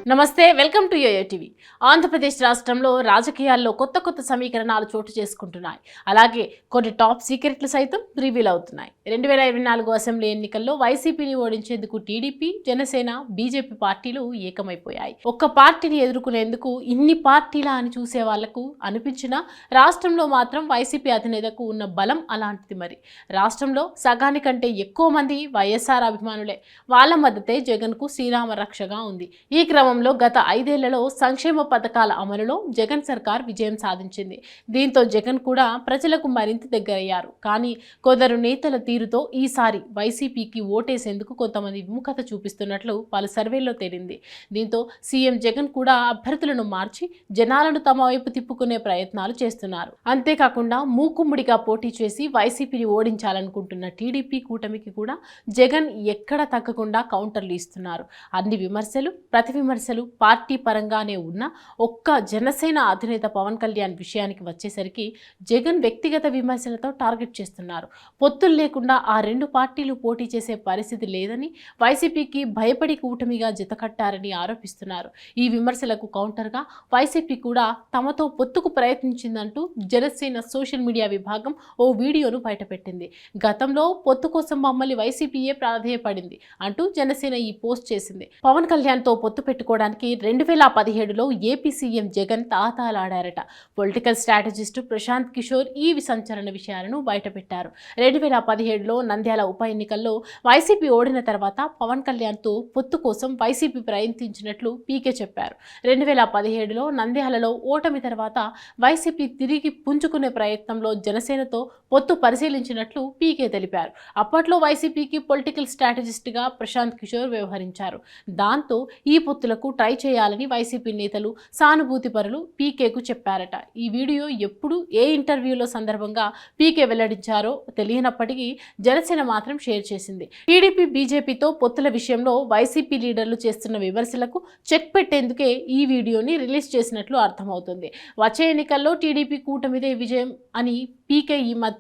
నమస్తే, welcome to YoYo TV. Andhra Pradesh రాష్ట్రంలో రాజకీయాల్లో కొత్త సమీకరణాలు చోటు చేసుకుంటున్నాయి. అలాగే కొన్ని టాప్ సీక్రెట్లు సైతం రివీల్ అవుతున్నాయి. 2024 అసెంబ్లీ ఎన్నికల్లో వైసీపీని ఓడించేందుకు టీడీపీ, జనసేన, బీజేపీ పార్టీలు ఏకమైపోయాయి. ఒక్క పార్టీని ఎదుర్కొనేందుకు ఇన్ని పార్టీలా అని చూసే వాళ్లకు అనిపించినా రాష్ట్రంలో మాత్రం వైసీపీ అధినేతకు ఉన్న బలం అలాంటిది. మరి రాష్ట్రంలో సగానికంటే ఎక్కువ మంది వైఎస్ఆర్ అభిమానులే. వాళ్ళ మద్దతే జగన్కు శ్రీరామ రక్షగా ఉంది. ఈ క్రమంలో గత 5 ఏళ్లలో సంక్షేమ పథకాల అమలులో జగన్ సర్కార్ విజయం సాధించింది. దీంతో జగన్ కూడా ప్రజలకు మరింత దగ్గరయ్యారు. కానీ కొందరు నేతల తీరుతో ఈసారి వైసీపీకి ఓటేసేందుకు కొంతమంది విముఖత చూపిస్తున్నట్లు పలు సర్వేల్లో తేలింది. దీంతో సీఎం జగన్ కూడా అభ్యర్థులను మార్చి జనాలను తమ వైపు తిప్పుకునే ప్రయత్నాలు చేస్తున్నారు. అంతేకాకుండా మూకుమ్ముడిగా పోటీ చేసి వైసీపీని ఓడించాలనుకుంటున్న టీడీపీ కూటమికి కూడా జగన్ ఎక్కడ తగ్గకుండా కౌంటర్లు ఇస్తున్నారు. అన్ని విమర్శలు, ప్రతి విమర్శలు పార్టీ పరంగానే ఉన్న ఒక్క జనసేన అధినేత పవన్ కళ్యాణ్ విషయానికి వచ్చేసరికి జగన్ వ్యక్తిగత విమర్శలతో టార్గెట్ చేస్తున్నారు. పొత్తులు లేకుండా ఆ రెండు పార్టీలు పోటీ చేసే పరిస్థితి లేదని, వైసీపీకి భయపడి కూటమిగా జతకట్టారని ఆరోపిస్తున్నారు. ఈ విమర్శలకు కౌంటర్గా వైసీపీ కూడా తమతో పొత్తుకు ప్రయత్నించిందంటూ జనసేన సోషల్ మీడియా విభాగం ఓ వీడియోను బయటపెట్టింది. గతంలో పొత్తు కోసం మమ్మల్ని వైసీపీయే ప్రాధేయపడింది అంటూ జనసేన ఈ పోస్ట్ చేసింది. పవన్ కళ్యాణ్తో పొత్తు పెట్టుకోవడానికి 2017లో ఏపీ సీఎం జగన్ తాతాలాడారట. పొలిటికల్ స్ట్రాటజిస్టు ప్రశాంత్ కిషోర్ ఈ సంచలన విషయాలను బయటపెట్టారు. 2017లో నంద్యాల ఉప ఎన్నికల్లో వైసీపీ ఓడిన తర్వాత పవన్ కళ్యాణ్తో పొత్తు కోసం వైసీపీ ప్రయత్నించినట్లు పీకే చెప్పారు. 2017లో నంద్యాలలో ఓటమి తర్వాత వైసీపీ తిరిగి పుంజుకునే ప్రయత్నంలో జనసేనతో పొత్తు పరిశీలించినట్లు పీకే తెలిపారు. అప్పట్లో వైసీపీకి పొలిటికల్ స్ట్రాటజిస్ట్గా ప్రశాంత్ కిషోర్ వ్యవహరించారు. దాంతో ఈ పొత్తులకు ట్రై చేయాలని వైసీపీ నేతలు, సానుభూతి పరులు పీకేకు చెప్పారట. ఈ వీడియో ఎప్పుడు, ఏ ఇంటర్వ్యూలో సందర్భంగా పీకే వెల్లడించారో తెలియనప్పటికీ జనసేన మాత్రం షేర్ చేసింది. టీడీపీ, బీజేపీతో పొత్తుల విషయంలో వైసీపీ లీడర్లు చేస్తున్న విమర్శలకు చెక్ పెట్టేందుకే ఈ వీడియోని రిలీజ్ చేసినట్లు అర్థమవుతుంది. వచ్చే ఎన్నికల్లో టీడీపీ కూటమిదే విజయం అని పీకే ఈ మధ్య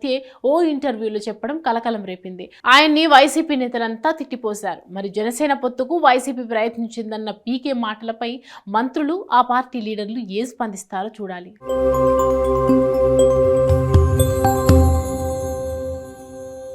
ఓ ఇంటర్వ్యూలో చెప్పడం కలకలం రేపింది. ఆయన్ని వైసీపీ నేతలంతా తిట్టిపోశారు. మరి జనసేన పొత్తుకు వైసీపీ ప్రయత్నించిందన్న పీకే మాటలపై మంత్రులు, ఆ పార్టీ లీడర్లు ఏం స్పందిస్తారో చూడాలి.